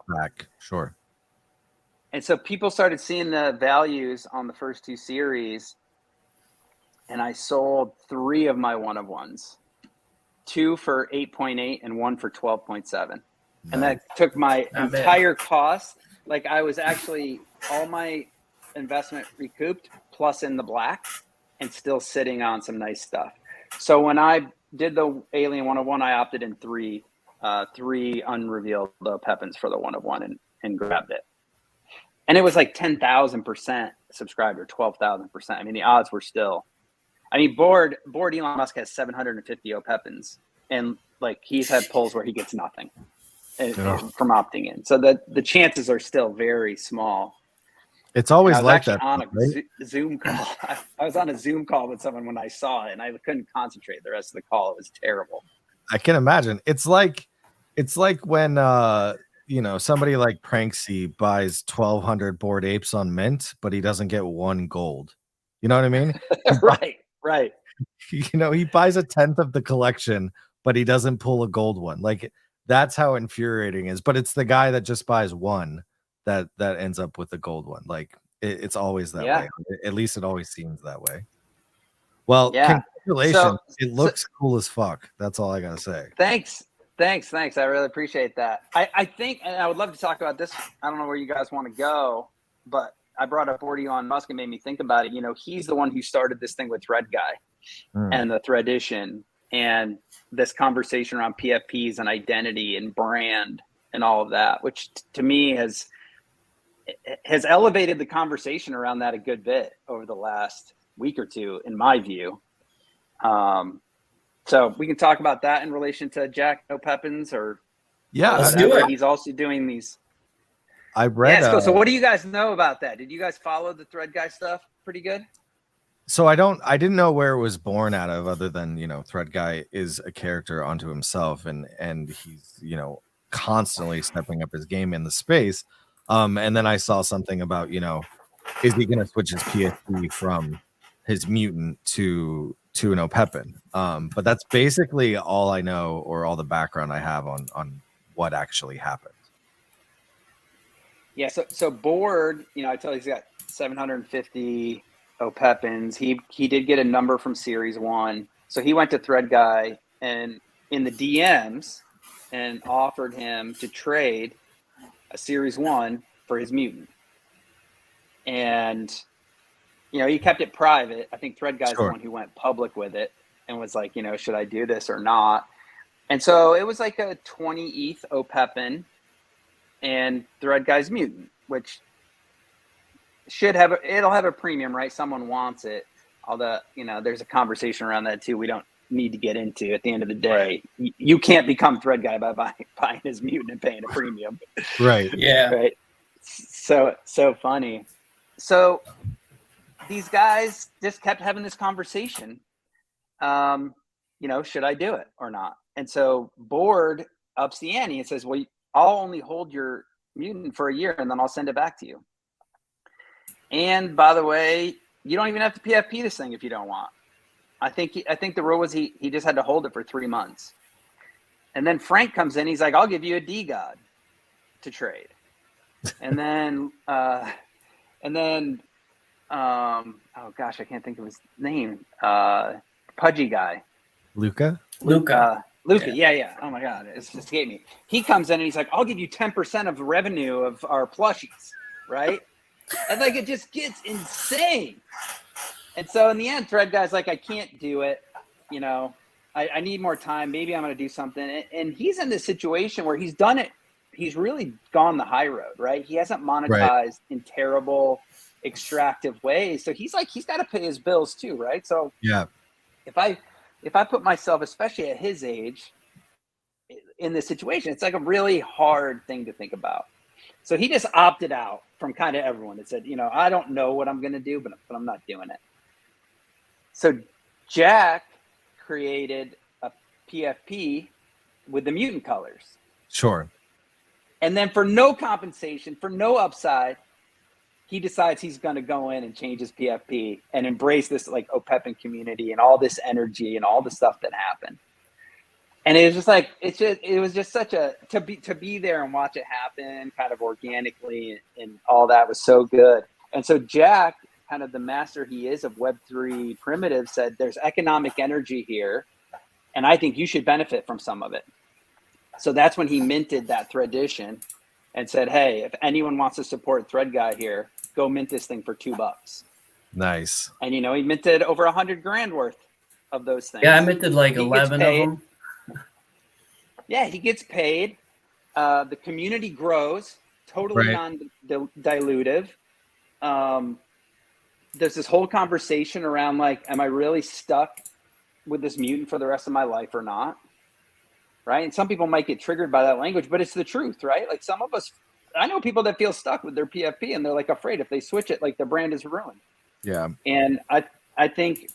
S2: Sure.
S4: And so people started seeing the values on the first 2 series, and I sold 3 of my 1 of ones, 2 for 8.8 and 1 for 12.7. And that took my entire cost. Like I was actually all my investment recouped plus in the black and still sitting on some nice stuff. So when I did the Alien 101, I opted in 3 unrevealed Pepins for the 101 and grabbed it. And it was like 10,000% subscribed or 12,000%. I mean, the odds were still, board Elon Musk has 750 Pepins, and like he's had polls where he gets nothing from opting in. So the chances are still very small.
S2: It's always like
S4: that.
S2: On
S4: a Zoom call. I was on a Zoom call with someone when I saw it, and I couldn't concentrate the rest of the call. It was terrible.
S2: I can imagine. It's like when somebody like Pranksy buys 1,200 Bored Apes on Mint, but he doesn't get 1 gold. You know what I mean?
S4: Right.
S2: He buys 1/10 of the collection, but he doesn't pull a gold one. Like that's how infuriating it is. But it's the guy that just buys 1 that ends up with the gold one. Like it's always that way. At least it always seems that way. Well, congratulations. It looks cool as fuck. That's all I gotta say.
S4: Thanks. I really appreciate that. I think, and I would love to talk about this. I don't know where you guys want to go, but I brought up Elon Musk and made me think about it. He's the one who started this thing with Thread Guy and the Threadition and this conversation around PFPs and identity and brand and all of that, which to me has elevated the conversation around that a good bit over the last week or 2, in my view. So we can talk about that in relation to Jack No Pepins, or
S1: let's do it.
S4: He's also doing these.
S2: I read.
S4: Yeah, so what do you guys know about that? Did you guys follow the Thread Guy stuff pretty good?
S2: So I didn't know where it was born out of, other than Thread Guy is a character unto himself, and he's constantly stepping up his game in the space. And then I saw something about is he gonna switch his PSP from his mutant to an Opepin? But that's basically all I know, or all the background I have on what actually happened.
S4: Yeah, so Board, I tell you, he's got 750 Opepins. He did get a number from Series 1. So he went to Thread Guy and in the DMs and offered him to trade a Series 1 for his mutant. And, he kept it private. I think Thread Guy's the one who went public with it and was like, should I do this or not? And so it was like a 20 ETH Opepin and Thread Guy's mutant, which it'll have a premium, right? Someone wants it. Although, there's a conversation around that too. We don't need to get into. At the end of the day, you can't become Thread Guy by buying his mutant and paying a premium.
S2: Right.
S1: Yeah.
S4: Right. So funny. So these guys just kept having this conversation. Should I do it or not? And so Board ups the ante and says, well, I'll only hold your mutant for a year and then I'll send it back to you. And by the way, you don't even have to PFP this thing if you don't want. I think the rule was he just had to hold it for 3 months. And then Frank comes in, he's like, I'll give you a D-God to trade. And then oh gosh, I can't think of his name. Pudgy guy.
S2: Luca.
S4: Yeah. Oh my God, it's escaped me. He comes in and he's like, I'll give you 10% of the revenue of our plushies, right? And like it just gets insane. And so in the end, Thread Guy's like, I can't do it. I need more time. Maybe I'm going to do something. And he's in this situation where he's done it. he's really gone the high road, right? He hasn't monetized in terrible extractive ways. So he's got to pay his bills too, right? So
S2: Yeah.
S4: if I put myself, especially at his age, in this situation, it's like a really hard thing to think about. So he just opted out from kind of everyone that said, I don't know what I'm going to do, but I'm not doing it. So Jack created a PFP with the mutant colors.
S2: Sure.
S4: And then for no compensation, for no upside, he decides he's going to go in and change his PFP and embrace this like OPEPin community and all this energy and all the stuff that happened. And it was just like, it was just such a, to be there and watch it happen kind of organically, and all that was so good. And so Jack, kind of the master he is of Web3 primitive, said there's economic energy here, and I think you should benefit from some of it. So that's when he minted that Threadition and said, hey, if anyone wants to support Thread Guy here, go mint this thing for $2.
S2: Nice.
S4: And, he minted over $100,000 worth of those things.
S1: Yeah, I minted like 11 of them.
S4: Yeah, he gets paid. The community grows, totally non-dilutive. There's this whole conversation around like, am I really stuck with this mutant for the rest of my life or not? Right? And some people might get triggered by that language, but it's the truth, right? Like some of us, I know people that feel stuck with their PFP and they're like afraid if they switch it, like their brand is ruined.
S2: Yeah.
S4: And I think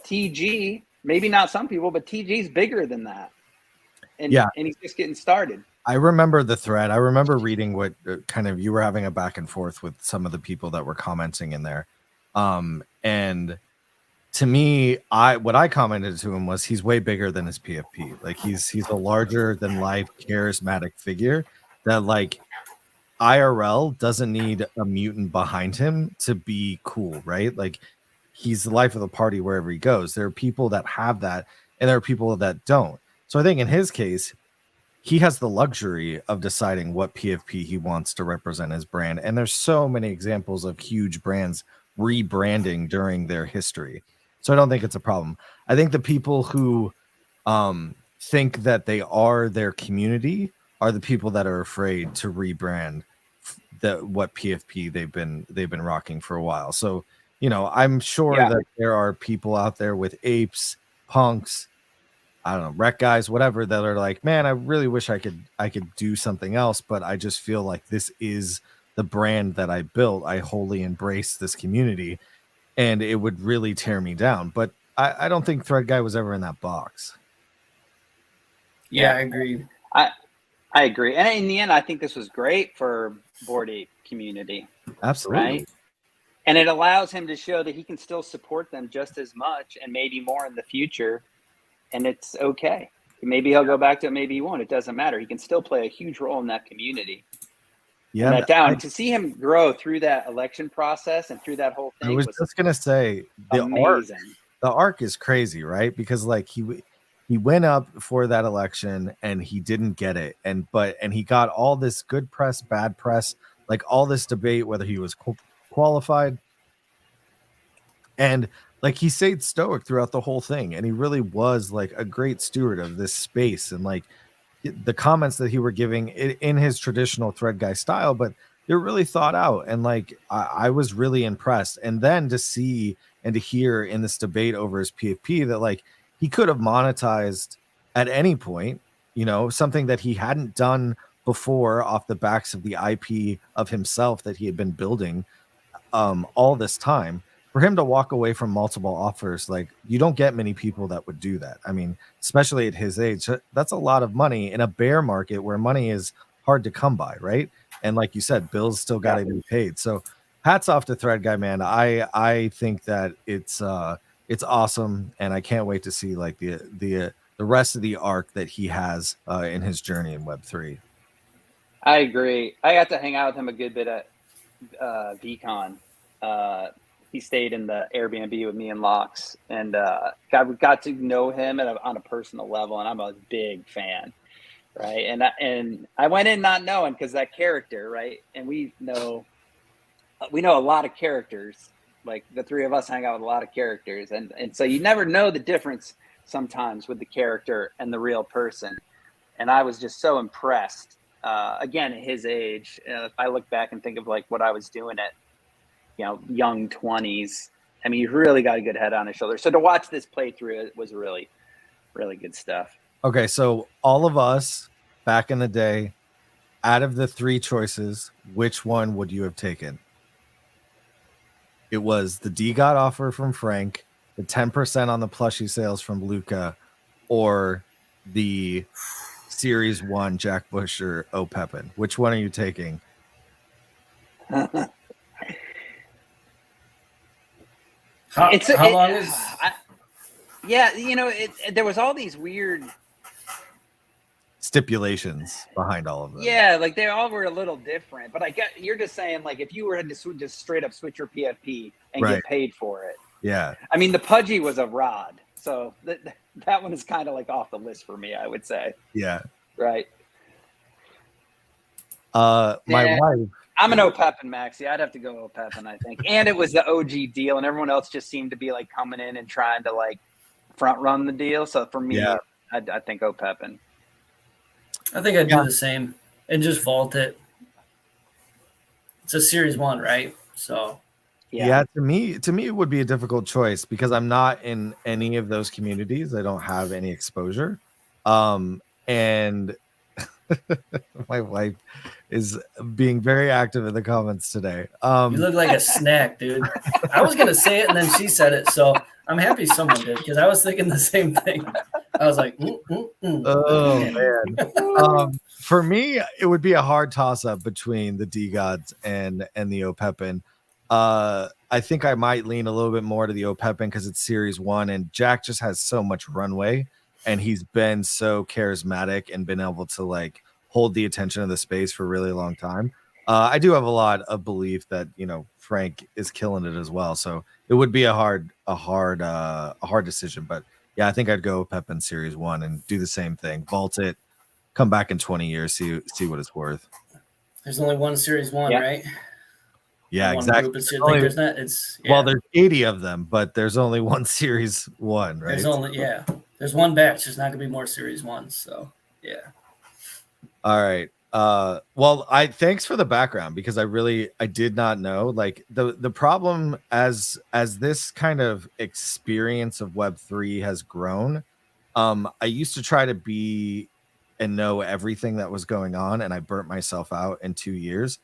S4: TG, maybe not some people, but TG is bigger than that. And he's just getting started.
S2: I remember the thread. I remember reading what kind of you were having a back and forth with some of the people that were commenting in there. And to me, what I commented to him was he's way bigger than his PFP. Like he's a larger than life charismatic figure that like IRL doesn't need a mutant behind him to be cool, right? Like he's the life of the party wherever he goes. There are people that have that and there are people that don't. So I think in his case, he has the luxury of deciding what PFP he wants to represent his brand. And there's so many examples of huge brands rebranding during their history. So I don't think it's a problem. I think the people who think that they are their community are the people that are afraid to rebrand what PFP they've been rocking for a while. So, I'm sure that there are people out there with apes, punks, I don't know, rec guys, whatever, that are like, man, I really wish I could do something else, but I just feel like this is the brand that I built. I wholly embrace this community, and it would really tear me down. But I don't think Thread Guy was ever in that box.
S1: Yeah, I agree.
S4: I agree. And in the end, I think this was great for Bored Ape community.
S2: Absolutely.
S4: Right? And it allows him to show that he can still support them just as much and maybe more in the future. And it's okay. Maybe he'll go back to it, maybe he won't. It doesn't matter. He can still play a huge role in that community.
S2: Yeah.
S4: And to see him grow through that election process and through that whole thing.
S2: I was just gonna say
S4: amazing.
S2: The arc is crazy, right? Because like he went up for that election and he didn't get it, and he got all this good press, bad press, like all this debate whether he was qualified, and like he stayed stoic throughout the whole thing, and he really was like a great steward of this space, and like the comments that he were giving in his traditional Thread Guy style, but they're really thought out, and like I was really impressed. And then to see and to hear in this debate over his PFP that like he could have monetized at any point, something that he hadn't done before off the backs of the IP of himself that he had been building all this time. For him to walk away from multiple offers, like you don't get many people that would do that. I mean, especially at his age, that's a lot of money in a bear market where money is hard to come by, right? And like you said, bills still got to be paid. So hats off to Thread Guy, man. I think that it's awesome, and I can't wait to see like the rest of the arc that he has in his journey in Web3.
S4: I agree. I got to hang out with him a good bit at VCon. He stayed in the Airbnb with me and Locks, and got to know him on a personal level, and I'm a big fan, right? And I went in not knowing, because that character, right? And we know a lot of characters. Like the three of us hang out with a lot of characters, and so you never know the difference sometimes with the character and the real person. And I was just so impressed again, at his age, if I look back and think of like what I was doing at, young 20s, I mean, he really got a good head on his shoulder. So to watch this play through, it was really, really good stuff.
S2: Okay, so all of us back in the day, out of the 3 choices, which one would you have taken? It was the DGOT offer from Frank, the 10% on the plushie sales from Luca, or the Series 1 Jack Bush or O'Peppin. Which one are you taking?
S1: How long is?
S4: There was all these weird
S2: Stipulations behind all of them.
S4: Yeah, like they all were a little different. But you're just saying, like, if you were to just straight up switch your PFP and
S2: Right.
S4: get paid for it.
S2: Yeah.
S4: I mean, the Pudgy was a rod, so that one is kind of like off the list for me, I would say.
S2: Yeah.
S4: Right.
S2: My wife.
S4: I'm an O'Peppin, Maxie. I'd have to go O'Peppin, I think. And it was the OG deal, and everyone else just seemed to be like coming in and trying to like front run the deal. So for me,
S2: Yeah.
S4: I think O'Peppin.
S1: I think I'd do the same and just vault it. It's a Series 1, right? So
S2: Yeah, to me it would be a difficult choice because I'm not in any of those communities. I don't have any exposure. And my wife is being very active in the comments today.
S1: you look like a snack, dude. I was gonna say it and then she said it, so I'm happy someone did because I was thinking the same thing. I was like,
S2: oh man. For me, it would be a hard toss up between the D-Gods and the O'Peppin. I think I might lean a little bit more to the O'Peppin because it's Series 1 and Jack just has so much runway and he's been so charismatic and been able to like hold the attention of the space for a really long time. I do have a lot of belief that, Frank is killing it as well. So it would be a hard decision, but yeah, I think I'd go O'Peppin Series 1 and do the same thing. Vault it, come back in 20 years, see what it's worth.
S1: There's only one Series 1, right?
S2: Yeah,
S1: one
S2: exactly.
S1: Group. There's
S2: there's 80 of them, but there's only one Series 1, right?
S1: There's one batch. There's not gonna be more Series 1s. So yeah.
S2: All right. Well, thanks for the background because I did not know. Like the problem as this kind of experience of Web3 has grown, I used to try to be and know everything that was going on, and I burnt myself out in 2 years.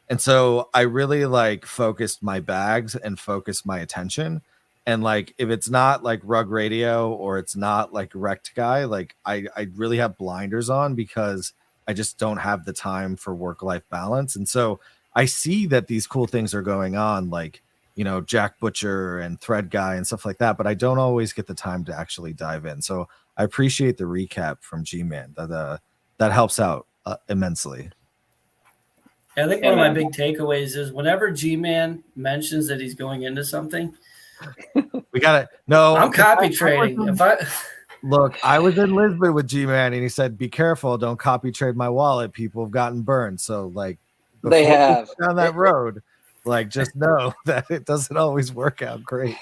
S2: And so I really like focused my bags and focused my attention. And like if it's not like Rug Radio or it's not like Rect Guy, like I really have blinders on because I just don't have the time for work-life balance. And so I see that these cool things are going on, like, Jack Butcher and Thread Guy and stuff like that, but I don't always get the time to actually dive in. So I appreciate the recap from G-Man. That helps out immensely.
S1: I think one of my big takeaways is whenever G-Man mentions that he's going into something,
S2: we got it. No,
S1: I'm copy trading.
S2: Look, I was in Lisbon with G-Man and he said, be careful, don't copy trade my wallet. People have gotten burned. So like
S4: they have
S2: down that road, like just know that it doesn't always work out great.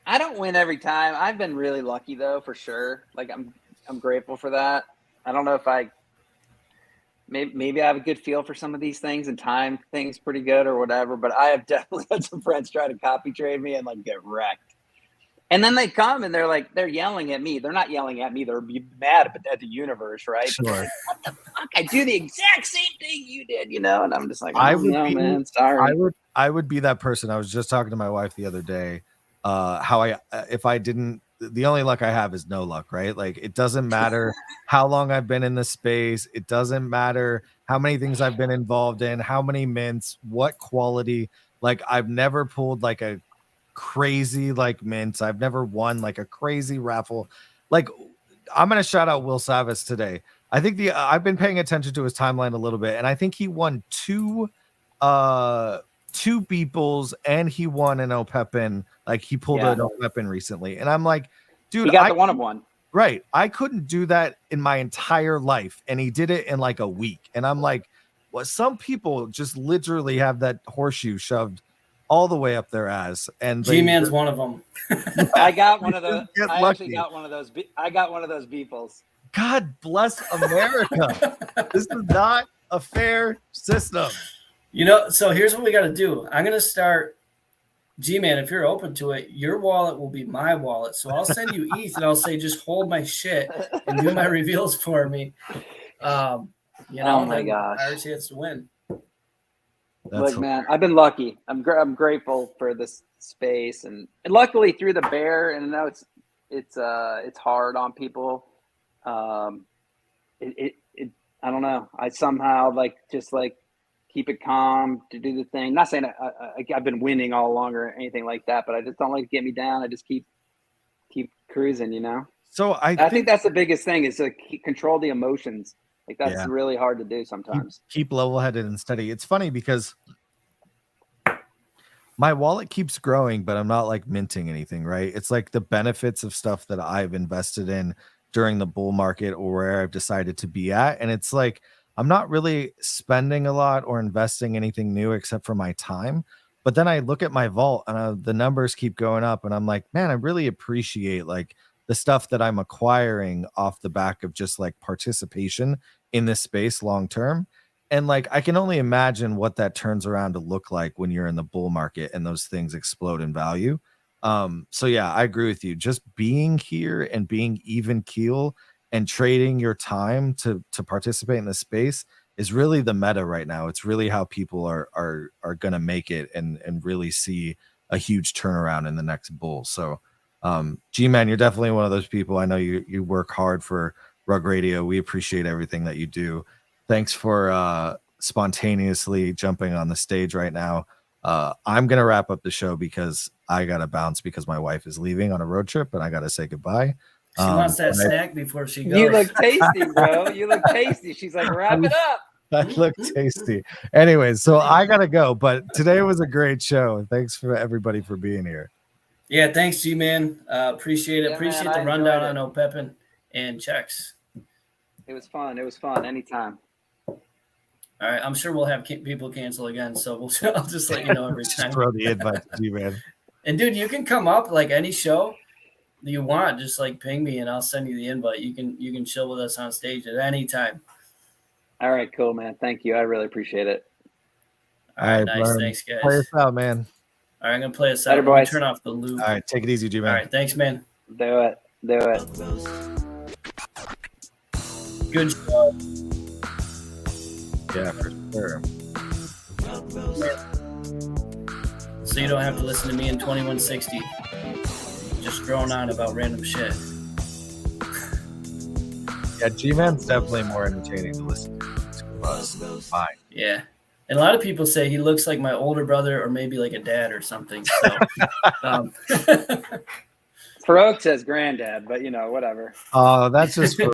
S4: I don't win every time. I've been really lucky though, for sure. Like I'm grateful for that. I don't know if maybe I have a good feel for some of these things and time things pretty good or whatever, but I have definitely had some friends try to copy trade me and like get wrecked. And then they come and they're yelling at me. They're not yelling at me. They're mad at the universe, right?
S2: Sure.
S4: Like, what the fuck? I do the exact same thing you did, And I'm just like, man, sorry.
S2: I would be that person. I was just talking to my wife the other day. The only luck I have is no luck, right? Like it doesn't matter how long I've been in the space. It doesn't matter how many things I've been involved in, how many mints, what quality. Like I've never pulled like a crazy like mints. I've never won like a crazy raffle. Like I'm gonna shout out Will Savis today. I think I've been paying attention to his timeline a little bit, and I think he won two Beeples and he won an O'Peppin. Like he pulled an O'Peppin recently, and I'm like, dude,
S4: he got the one of one.
S2: Right. I couldn't do that in my entire life, and he did it in like a week. And I'm like, well, some people just literally have that horseshoe shoved all the way up their ass. And
S1: G-Man's one of them.
S4: I got one of those. I actually got one of those. I got one of those Beeples.
S2: God bless America. This is not a fair system.
S1: So here's what we got to do. I'm going to start, G-Man, if you're open to it, your wallet will be my wallet. So I'll send you ETH and I'll say, just hold my shit and do my reveals for me.
S4: Oh my gosh.
S1: Our chance to win.
S4: Look, man, I've been lucky. I'm grateful for this space, and luckily through the bear. And I know it's hard on people. I don't know. I somehow just keep it calm to do the thing. Not saying I've been winning all along or anything like that, but I just don't let it get me down. I just keep cruising,
S2: So
S4: I think that's the biggest thing is to control the emotions. That's really hard to do sometimes.
S2: Keep level-headed and steady. It's funny because my wallet keeps growing, but I'm not minting anything, right? It's the benefits of stuff that I've invested in during the bull market or where I've decided to be at. And it's I'm not really spending a lot or investing anything new except for my time. But then I look at my vault and the numbers keep going up, and I'm like, man, I really appreciate the stuff that I'm acquiring off the back of just participation in this space long term. And I can only imagine what that turns around to look like when you're in the bull market and those things explode in value. So yeah, I agree with you. Just being here and being even keel and trading your time to participate in the space is really the meta right now. It's really how people are going to make it and really see a huge turnaround in the next bull. So G-Man, you're definitely one of those people. I know you work hard for Rug Radio. We appreciate everything that you do. Thanks for spontaneously jumping on the stage right now. I'm going to wrap up the show because I got to bounce because my wife is leaving on a road trip and I got to say goodbye.
S1: She wants that snack before she goes.
S4: You look tasty, bro. You look tasty. She's like, wrap it up.
S2: I look tasty. Anyways, so I got to go, but today was a great show. Thanks for everybody for being here.
S1: Yeah, thanks, G-Man. Appreciate it.
S4: Yeah,
S1: Appreciate
S4: man,
S1: the
S4: I
S1: rundown
S4: enjoyed
S1: on OPEPin and checks.
S4: It was fun. Anytime.
S1: All right, I'm sure we'll have people cancel again, so I'll just let you know every time.
S2: Just throw the invite to you, man.
S1: And dude, you can come up any show you want. Just ping me and I'll send you the invite. You can chill with us on stage at any time.
S4: All right, cool, man. Thank you. I really appreciate it.
S1: All right, nice. Brian. Thanks, guys.
S2: Play us out, man.
S1: All right, I'm gonna play us out. Let me turn off the loop.
S2: All right, take it easy, G-Man.
S1: All right, thanks, man.
S4: Do it.
S1: Good show.
S2: Yeah, for sure.
S1: So you don't have to listen to me in 2160. Just drone on about random shit.
S2: Yeah, G-Man's definitely more entertaining to listen to. Fine.
S1: Yeah. And a lot of people say he looks like my older brother or maybe a dad or something. So,
S4: Farouk says granddad, but whatever.
S2: Oh, that's just